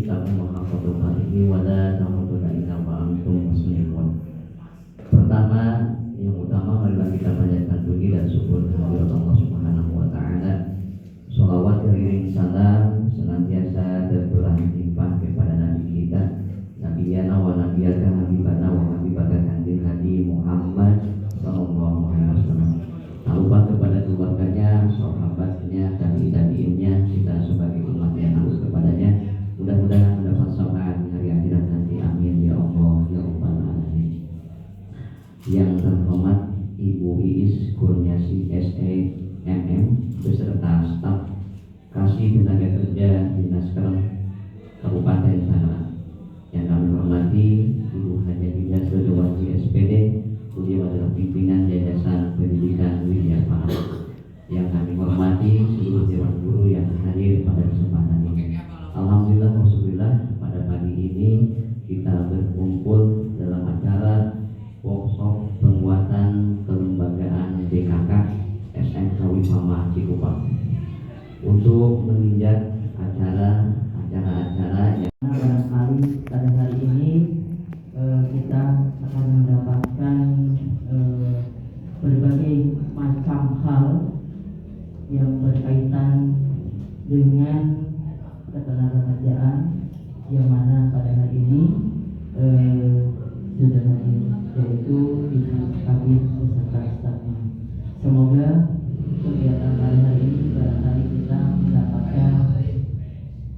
ittaqu haqqa tuqatih wa la tamutunna illa wa antum muslimun. Pertama, yang utama marilah kita panjatkan puji dan syukur kepada Allah Subhanahu wa taala. Shalawat beriring salam senantiasa tercurah limpah kepada Nabi kita, Nabiyana wa nabiyaka habibana wa habibaka kanjeng Nabi Muhammad sallallahu alaihi wasallam. Tak lupa kepada keluarganya, sahabatnya, tabi'innya, kita sebagai umat yang harus kepadanya. Mudah-mudahan mendapat syafaat di hari akhirat nanti. Amin ya Allah ya Rabbal alamin. Yang terhormat Ibu Iis Kurniasi SE MM beserta staf Kasih Tenaga Kerja Dinas Kabupaten Tangerang. Yang kami hormati Ibu Hajah Sudowati SPD, beliau adalah pimpinan Yayasan Pendidikan Widya Pahala. Yang kami hormati seluruh dewan guru yang hadir pada kesempatan ini. Alhamdulillah wassalillah, pada pagi ini kita berkumpul dalam acara workshop penguatan kelembagaan BKK SMK Wifama Cikupa untuk menginjak acara-acara yang barangkali pada hari ini kita akan mendapatkan berbagai macam hal yang berkaitan dengan ketenagakerjaan yang mana pada hari ini sudah hadir, yaitu Ibu Kabid beserta stafnya. Semoga kegiatan pada hari ini barangkali kita mendapatkan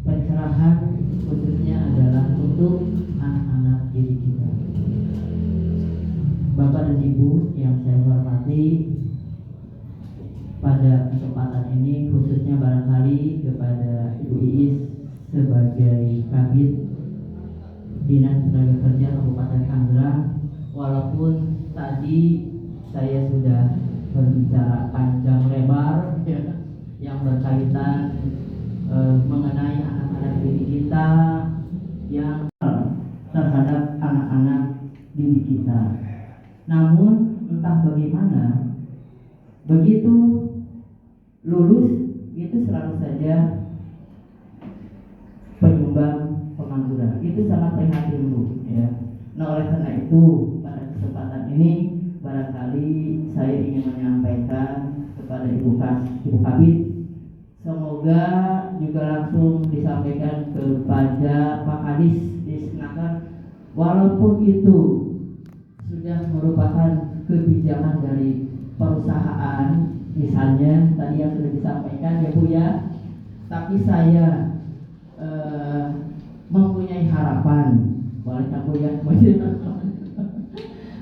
pencerahan, khususnya adalah untuk anak-anak didik kita. Bapak dan Ibu yang saya hormati, pada kesempatan ini khususnya barangkali kepada Ibu Iis sebagai Kabid Dinas Tenaga Kerja Kabupaten Tangerang, walaupun tadi saya sudah berbicara panjang lebar yang berkaitan mengenai anak-anak didik kita, yang terhadap anak-anak didik kita. Namun entah bagaimana, begitu lulus itu selalu saja penyumbang pengangguran. Itu sangat prihatin, Bu, ya. Nah, oleh karena itu pada kesempatan ini barangkali saya ingin menyampaikan kepada Ibu Kabid, semoga juga langsung disampaikan kepada Pak Kadis di Senaker, walaupun itu sudah merupakan kebijakan dari perusahaan, misalnya tadi yang sudah disampaikan ya Bu ya, tapi saya mempunyai harapan.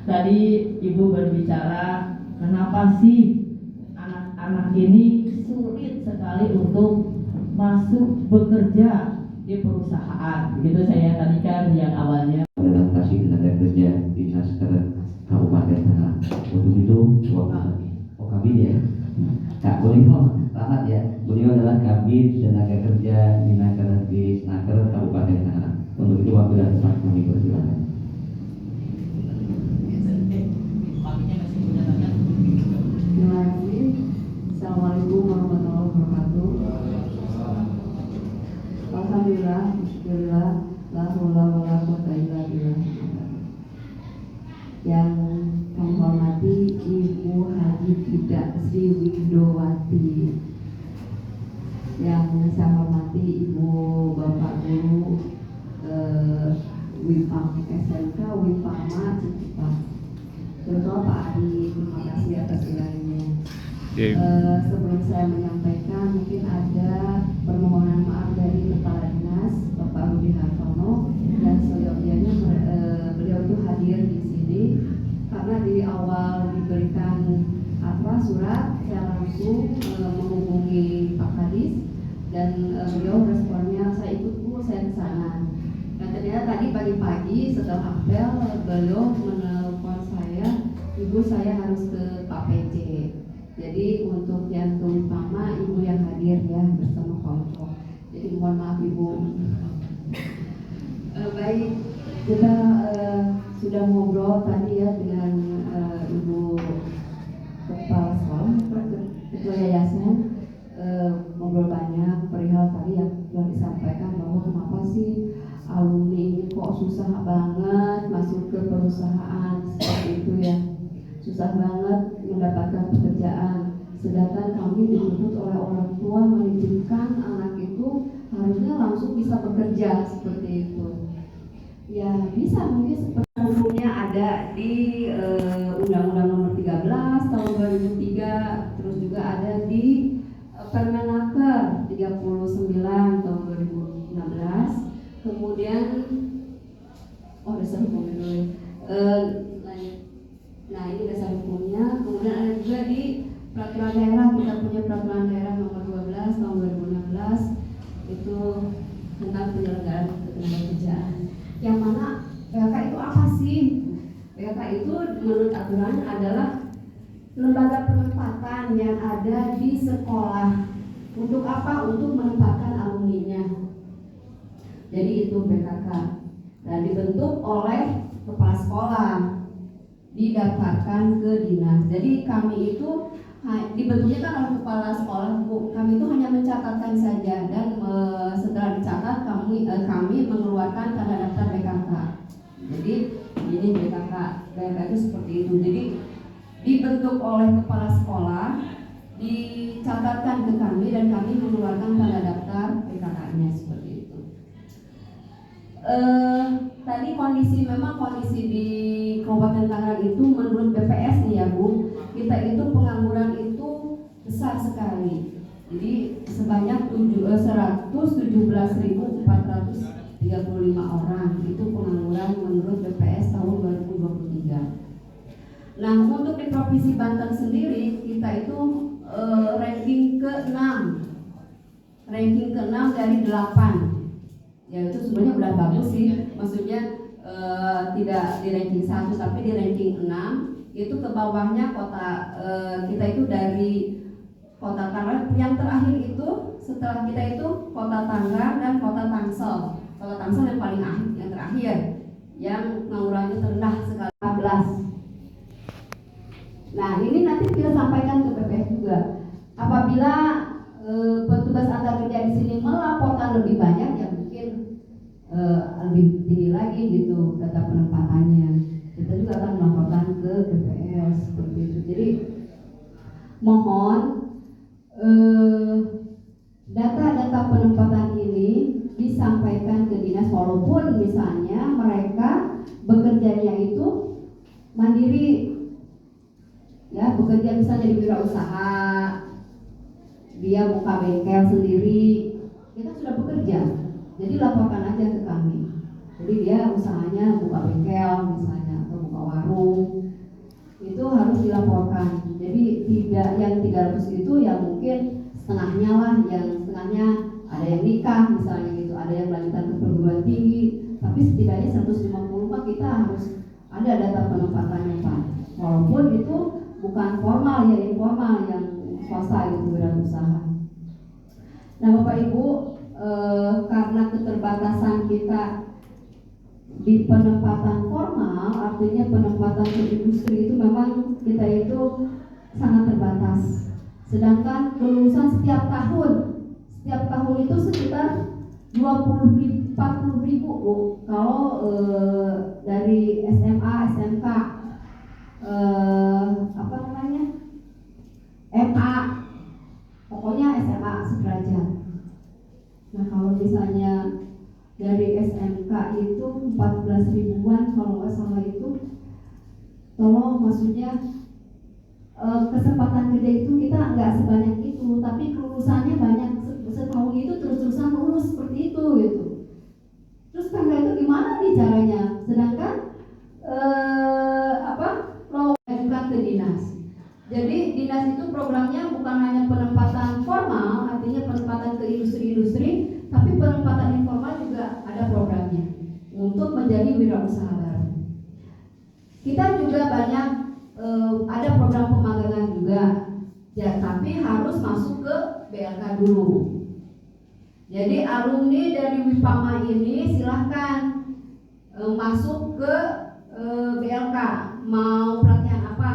Tadi Ibu berbicara kenapa sih anak-anak ini sulit sekali untuk masuk bekerja di perusahaan. Begitu saya tadi kan yang awalnya adalah Kasih Tenaga Kerja Dinas Kabupaten Tangerang. Untuk itu Kabid ya, Kak beliau selamat ya. Beliau adalah Kabid Tenaga Kerja Dinas Kabupaten Tangerang. Untuk itu waktu dan tempat kami persilakan. Terima kasih. Assalamualaikum warahmatullahi wabarakatuh. Alhamdulillah, bismillah, la haula wala quwwata illa billah. Yang kami hormati Ibu Haji Tidak Sri Widowati, yang saya hormati Ibu Bapak Guru Wifam SMK Wifama Cikupa, terutama Pak Adi, terima kasih atas ilahnya. Sebelum saya menyampaikan, mungkin ada permohonan maaf dari Kepala Dinas Bapak Rudi Hartono, dan seyogyanya beliau itu hadir di sini karena di awal diberikan surat, saya langsung menghubungi Pak Kadis, dan beliau responnya saya ikut Bu, saya ke sana. Dan ternyata tadi pagi-pagi setelah apel beliau menelpon saya, Ibu saya harus ke Pak PC. Jadi untuk yang terutama Ibu yang hadir ya bersama kelompok. Jadi mohon maaf Ibu. Baik, kita sudah ngobrol tadi ya dengan Ibu Kepala Sekolah, Ketua Yayasan, ngobrol banyak perihal tadi yang disampaikan bahwa kenapa sih susah banget masuk ke perusahaan seperti itu ya, susah banget mendapatkan pekerjaan. Sedangkan kami dituntut oleh orang tua menitipkan anak itu harusnya langsung bisa bekerja seperti itu. Ya bisa mungkin seperti hukumnya ada di Undang-Undang Nomor 13 tahun 2003, terus juga ada di Permenaker 39 tahun 2016. Kemudian dasar hukum dulu. Nah ini dasar hukumnya. Kemudian ada juga di peraturan daerah, kita punya peraturan daerah nomor 12 tahun 2016 itu tentang penyelenggaraan ketenagakerjaan. Yang mana PHK itu apa sih? PHK itu menurut aturan adalah lembaga penempatan yang ada di sekolah. Untuk apa? Untuk menempatkan alumninya. Jadi itu PKK. Dan dibentuk oleh kepala sekolah, didaftarkan ke dinas. Jadi kami itu dibentuknya kan oleh kepala sekolah. Kami itu hanya mencatatkan saja, dan setelah dicatat kami mengeluarkan tanda daftar BKK. Jadi ini BKK itu seperti itu. Jadi dibentuk oleh kepala sekolah, dicatatkan ke kami, dan kami mengeluarkan tanda daftar BKK-nya seperti itu. Tadi kondisi di Kabupaten Tangerang itu menurut BPS nih ya Bu, kita itu pengangguran itu besar sekali. Jadi sebanyak 117.435 orang itu pengangguran menurut BPS tahun 2023. Nah untuk di Provinsi Banten sendiri kita itu ranking ke-6 dari 8. Ya itu sebenarnya udah bagus sih, maksudnya tidak di ranking 1 tapi di ranking 6. Itu ke bawahnya kota kita itu dari Kota Tangerang, yang terakhir itu setelah kita itu Kota Tangerang dan Kota Tangsel. Kota Tangsel yang paling yang terakhir, yang penganggurannya terendah sekali 14. Nah ini nanti kita sampaikan ke BPS juga. Apabila petugas antar kerja di sini melaporkan lebih banyak, ya mungkin lebih tinggi lagi gitu data penempatannya. Kita juga akan melaporkan ke BPS seperti itu. Jadi mohon data-data penempatan ini disampaikan ke dinas, walaupun misalnya mereka bekerjanya itu mandiri, ya bekerja misalnya di wirausaha, dia buka bengkel sendiri, kita sudah bekerja. Jadi laporkan aja ke kami. Jadi dia usahanya buka bengkel misalnya atau buka warung, itu harus dilaporkan. Jadi tidak yang 300 itu ya mungkin setengahnya lah, yang setengahnya ada yang nikah misalnya gitu, ada yang lanjutan ke perguruan tinggi, tapi setidaknya 150 kita harus ada data penempatannya Pak. Walaupun itu bukan formal ya, informal yang swasta gitu, wirausaha. Nah Bapak Ibu, karena keterbatasan kita di penempatan formal, artinya penempatan ke industri itu memang kita itu sangat terbatas. Sedangkan kelulusan setiap tahun itu sekitar 40.000 Bu. Kalau dari SMA, SMK, MA, pokoknya SMA sederajat. Nah kalau misalnya dari SMK itu 14 ribuan kalau nggak salah itu, kalau maksudnya kesempatan kerja itu kita nggak sebanyak itu, tapi kelulusannya banyak, setahun itu terus-terusan lulus seperti itu gitu. Terus tangga itu gimana nih caranya? Sedangkan lo ajukan ke dinas. Jadi dinas itu programnya bukan hanya penempatan formal, artinya penempatan ke industri-industri, tapi penempatan informal juga ada programnya untuk menjadi wirausaha baru. Kita juga banyak ada program pemagangan juga, ya, tapi harus masuk ke BLK dulu. Jadi alumni dari Wipama ini silahkan masuk ke BLK, mau pelatihan apa,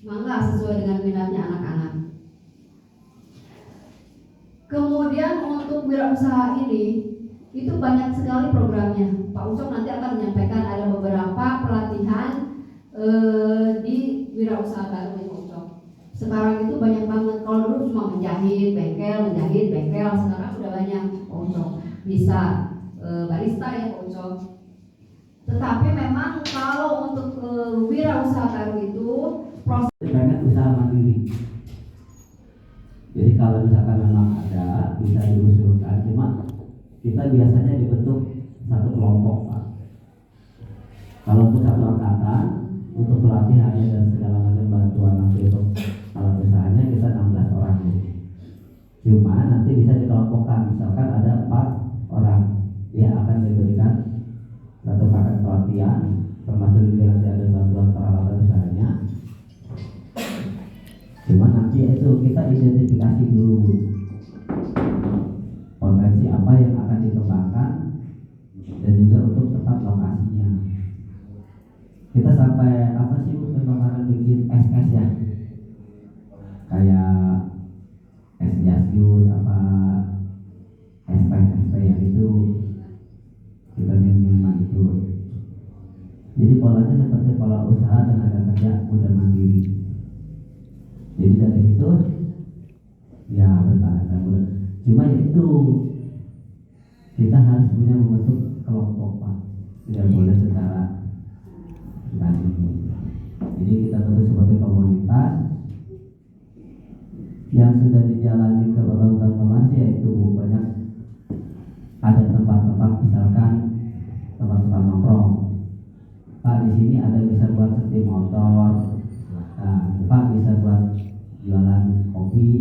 mangga sesuai dengan minatnya anak-anak. Kemudian untuk wirausaha ini itu banyak sekali programnya. Pak Ucok nanti akan menyampaikan ada beberapa pelatihan di wirausaha baru Pak Ucok. Sekarang itu banyak banget. Kalau dulu cuma menjahit bengkel, sekarang sudah banyak Pak Ucok. Bisa barista ya Pak Ucok. Tetapi memang kalau untuk wirausaha baru itu proses pengen usaha mandiri. Jadi kalau misalkan memang ada bisa diusulkan, cuma kita biasanya dibentuk satu kelompok Pak. Kalau untuk satu angkatan, untuk pelatihannya dan segala macam bantuan nanti untuk alat usahanya kita 16 orang. Cuma nanti bisa dikelompokkan, misalkan ada 4 orang, dia akan diberikan satu paket pelatihan, termasuk juga nanti ada bantuan peralatan usahanya. Cuma nanti itu kita identifikasi dulu potensi apa yang akan dikembangkan dan juga untuk tempat lokasinya. Kita sampai apa sih kemarin bikin SS ya, kayak es jus apa es teh yang itu kita minuman itu. Jadi polanya seperti pola usaha tenaga kerja muda mandiri. Jadi dari situ ya bertahan. Cuma ya itu kita harus punya membentuk kelompok Pak, tidak boleh secara pribadi. Jadi kita bentuk seperti komunitas yang sudah dijalani ke bertahun-tahun yaitu banyak ada tempat-tempat misalkan tempat-tempat nongkrong. Pak di sini ada bisa buat setim motor. Nah, Pak bisa buat jualan kopi,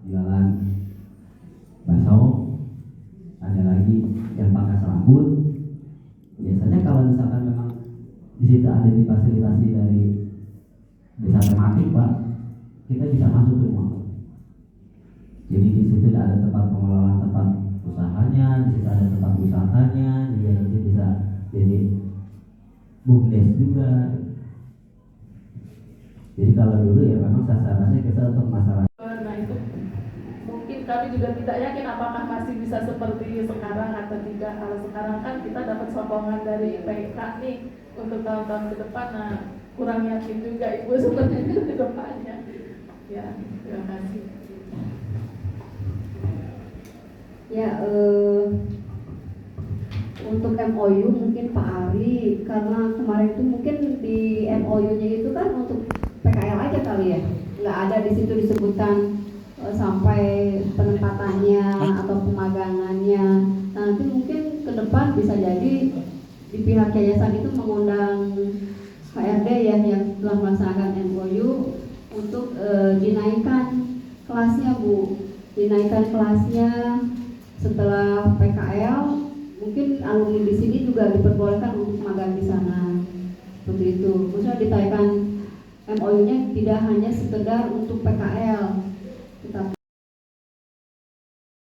jualan bakso, ada lagi yang pangkas rambut. Biasanya kalau misalkan memang di situ ada difasilitasi dari desa tematik Pak, kita bisa masuk semua. Jadi di situ ada tempat pengelolaan tempat usahanya, di situ ada tempat wisatanya, dia nanti bisa jadi bumdes juga. Jadi kalau dulu ya memang sasarannya kita untuk masyarakat. Nah itu mungkin kami juga tidak yakin apakah masih bisa seperti sekarang atau tidak. Kalau sekarang kan kita dapat sokongan dari PK nih untuk tahun-tahun ke depan. Nah kurang yakin juga Ibu sebenarnya ke depannya. Ya terima kasih. ya untuk MOU mungkin Pak Ari, karena kemarin itu mungkin di MOU-nya itu kan untuk PKL aja kali ya, nggak ada di situ disebutkan sampai penempatannya atau pemagangannya. Nah, nanti mungkin ke depan bisa jadi di pihak yayasan itu mengundang HRD ya yang telah melaksanakan MOU untuk dinaikkan kelasnya Bu, dinaikkan kelasnya setelah PKL. Mungkin alumni di sini juga diperbolehkan untuk magang di sana, seperti itu. Maksudnya ditaikkan MOU-nya tidak hanya sekedar untuk PKL, tetapi